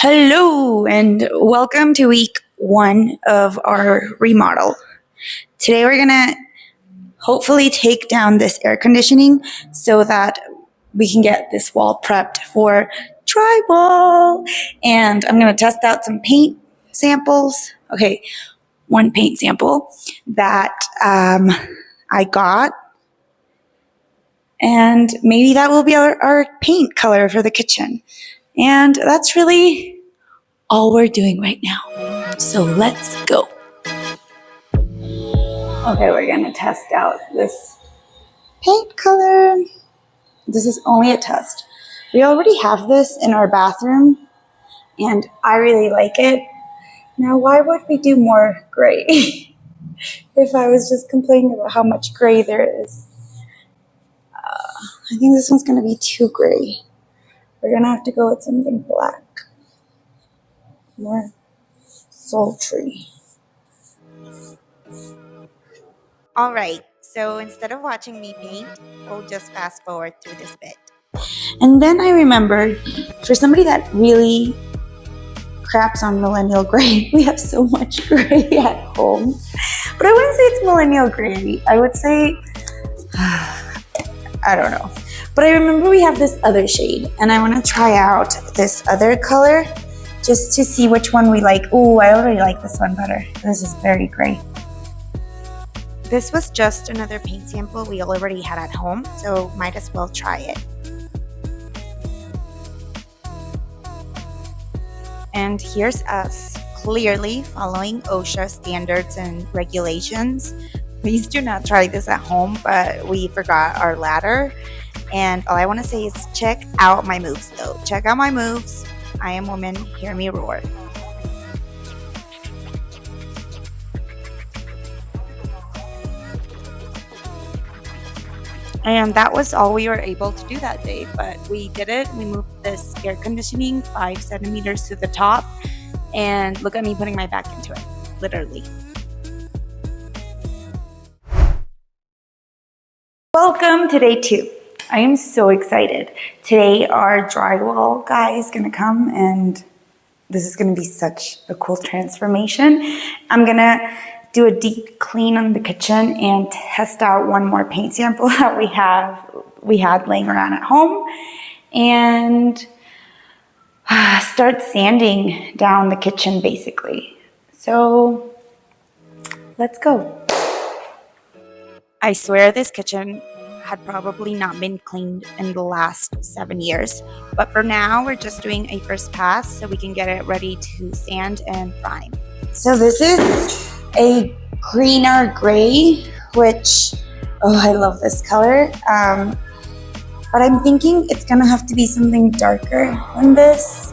Hello and welcome to week 1 of our remodel. Today we're gonna hopefully take down this air conditioning so that we can get this wall prepped for drywall. And I'm gonna test out some paint samples. Okay, one paint sample that I got. And maybe that will be our paint color for the kitchen. And that's really all we're doing right now. So let's go. Okay, we're gonna test out this paint color. This is only a test. We already have this in our bathroom and I really like it. Now, why would we do more gray? If I was just complaining about how much gray there is. I think this one's gonna be too gray. We're gonna have to go with something black. More sultry. All right, so instead of watching me paint, we'll just fast forward through this bit. And then I remembered, for somebody that really craps on millennial gray, we have so much gray at home. But I wouldn't say it's millennial gray. I would say, I don't know. But I remember we have this other shade, and I want to try out this other color just to see which one we like. Ooh, I already like this one better. This is very gray. This was just another paint sample we already had at home, so might as well try it. And here's us, clearly following OSHA standards and regulations. Please do not try this at home, but we forgot our ladder. And all I want to say is check out my moves though. Check out my moves. I am woman, hear me roar. And that was all we were able to do that day, but we did it. We moved this air conditioning 5 centimeters to the top, and look at me putting my back into it, literally. Welcome to day 2. I am so excited. Today our drywall guy is gonna come, and this is gonna be such a cool transformation. I'm gonna do a deep clean on the kitchen and test out one more paint sample that we had laying around at home, and start sanding down the kitchen basically. So let's go. I swear this kitchen had probably not been cleaned in the last 7 years, but for now we're just doing a first pass so we can get it ready to sand and prime. So this is a greener gray, which, oh, I love this color. But I'm thinking it's gonna have to be something darker than this,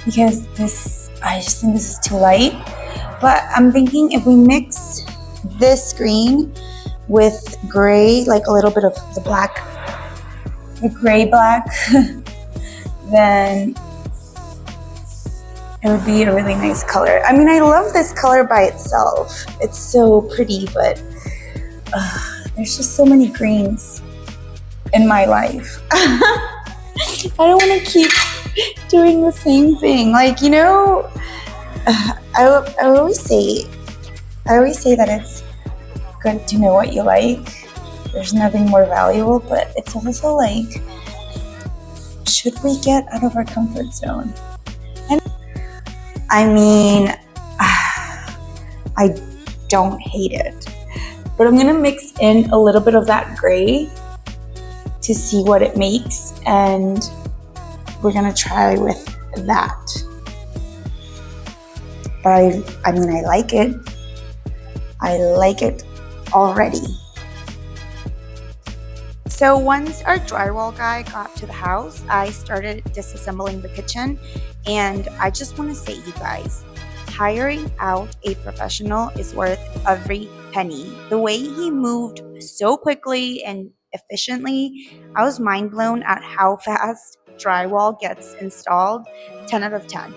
because I just think this is too light. But I'm thinking if we mix this green with gray, like a little bit of the black, the gray black, then it would be a really nice color. I mean, I love this color by itself. It's so pretty, but there's just so many greens in my life. I don't want to keep doing the same thing. Like, you know, I always say that it's good to know what you like. There's nothing more valuable, but it's also like, should we get out of our comfort zone? And I mean, I don't hate it, but I'm gonna mix in a little bit of that gray to see what it makes, and we're gonna try with that. But I mean, I like it. I like it already. So once our drywall guy got to the house, I started disassembling the kitchen, and I just want to say, you guys, hiring out a professional is worth every penny. The way he moved so quickly and efficiently, I was mind blown at how fast drywall gets installed. 10 out of 10.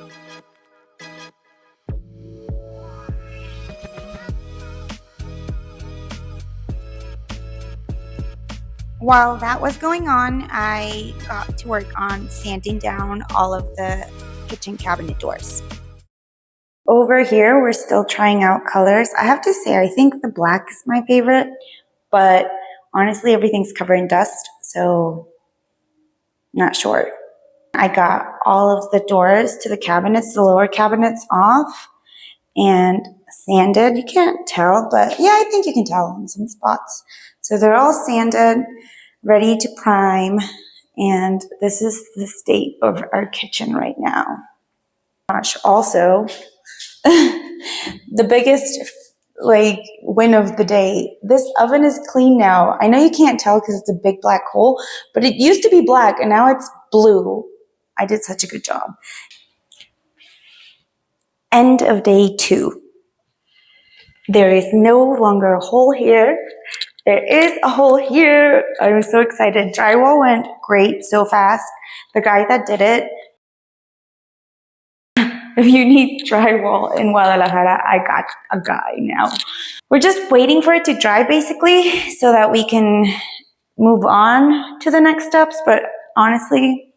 While that was going on, I got to work on sanding down all of the kitchen cabinet doors. Over here, we're still trying out colors. I have to say, I think the black is my favorite, but honestly, everything's covered in dust, so not sure. I got all of the doors to the cabinets, the lower cabinets off and sanded. You can't tell, but yeah, I think you can tell in some spots. So they're all sanded, ready to prime, and this is the state of our kitchen right now. Gosh, also, the biggest win of the day. This oven is clean now. I know you can't tell because it's a big black hole, but it used to be black and now it's blue. I did such a good job. End of day 2. There is no longer a hole here. There is a hole here. I'm so excited. Drywall went great so fast. The guy that did it, if you need drywall in Guadalajara, I got a guy now. We're just waiting for it to dry basically so that we can move on to the next steps. But honestly,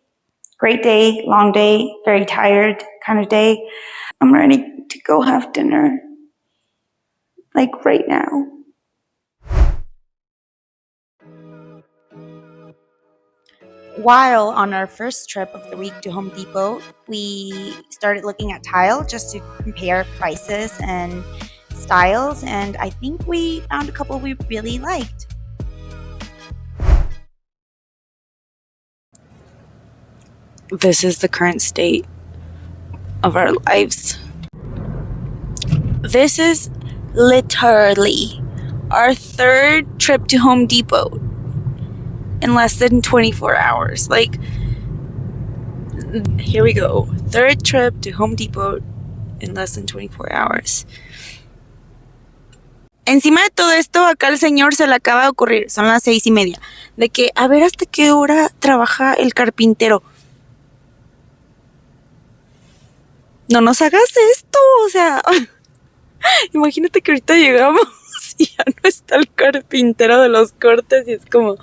great day, long day, very tired kind of day. I'm ready to go have dinner, like right now. While on our first trip of the week to Home Depot, we started looking at tile just to compare prices and styles, and I think we found a couple we really liked. This is the current state of our lives. This is literally our 3rd trip to Home Depot in less than 24 hours. Like, here we go. 3rd trip to Home Depot in less than 24 hours. Encima de todo esto, acá el señor se le acaba de ocurrir, son las 6:30, de que a ver hasta qué hora trabaja el carpintero. No nos hagas esto, o sea, imagínate que ahorita llegamos y ya no está el carpintero de los cortes y es como...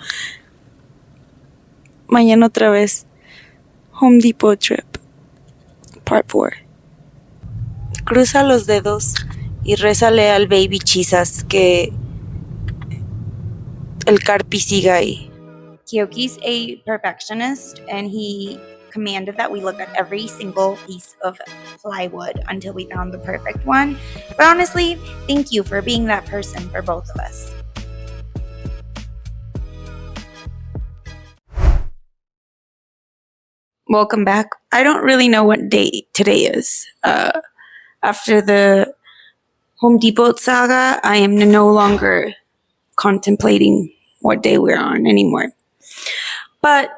Mañana otra vez, Home Depot trip, part 4. Cruza los dedos y rézale al baby Jesus que el carpi siga ahí. Kyoki's a perfectionist and he commanded that we look at every single piece of plywood until we found the perfect one. But honestly, thank you for being that person for both of us. Welcome back. I don't really know what day today is. After the Home Depot saga, I am no longer contemplating what day we're on anymore. But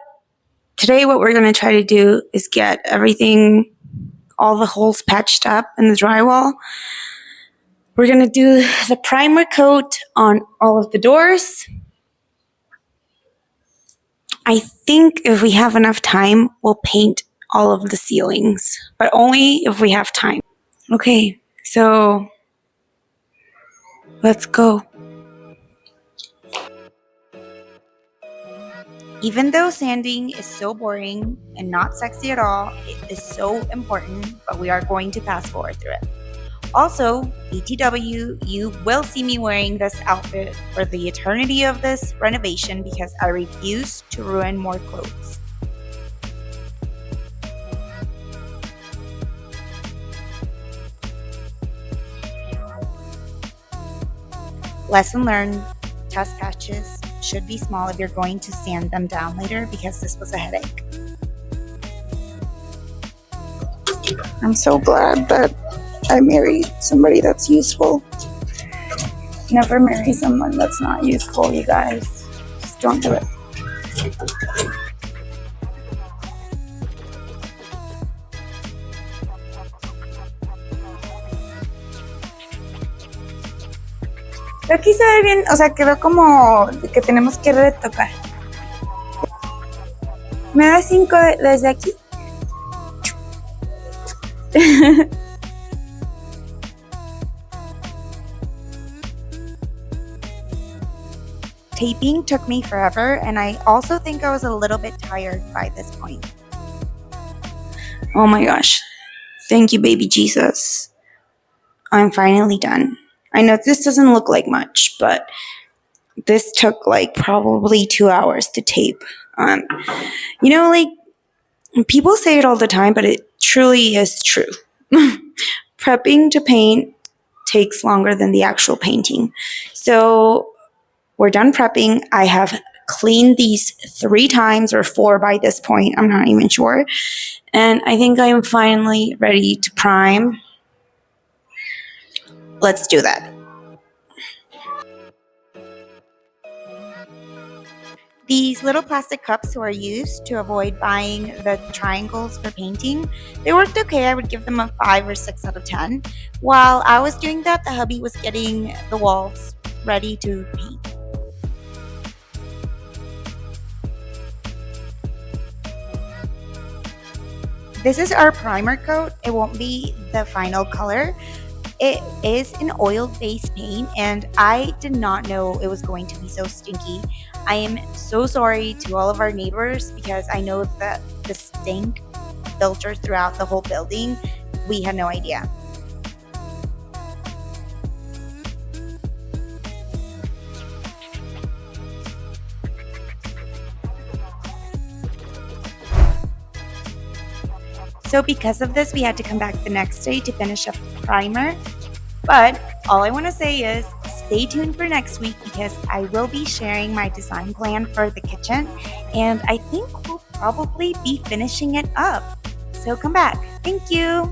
today what we're going to try to do is get everything, all the holes patched up in the drywall. We're going to do the primer coat on all of the doors. I think if we have enough time, we'll paint all of the ceilings, but only if we have time. Okay, so let's go. Even though sanding is so boring and not sexy at all, it is so important, but we are going to fast forward through it. Also, BTW, you will see me wearing this outfit for the eternity of this renovation because I refuse to ruin more clothes. Lesson learned, test patches should be small if you're going to sand them down later because this was a headache. I'm so glad that I married somebody that's useful. Never marry someone that's not useful, you guys. Just don't do it. Pero aquí se ve bien, o sea, quedó como que tenemos que retocar. ¿Me das 5 desde aquí? Taping took me forever, and I also think I was a little bit tired by this point. Oh my gosh, Thank you, baby Jesus. I'm finally done. I know this doesn't look like much, but this took like probably 2 hours to tape. Um, like people say it all the time, but it truly is true. Prepping to paint takes longer than the actual painting. So we're done prepping. I have cleaned these 3 times or 4 by this point. I'm not even sure. And I think I am finally ready to prime. Let's do that. These little plastic cups were used to avoid buying the triangles for painting. They worked okay. I would give them a 5 or 6 out of 10. While I was doing that, the hubby was getting the walls ready to paint. This is our primer coat. It won't be the final color. It is an oil-based paint, and I did not know it was going to be so stinky. I am so sorry to all of our neighbors because I know that the stink filtered throughout the whole building. We had no idea. So because of this, we had to come back the next day to finish up the primer. But all I want to say is stay tuned for next week because I will be sharing my design plan for the kitchen, and I think we'll probably be finishing it up. So come back. Thank you.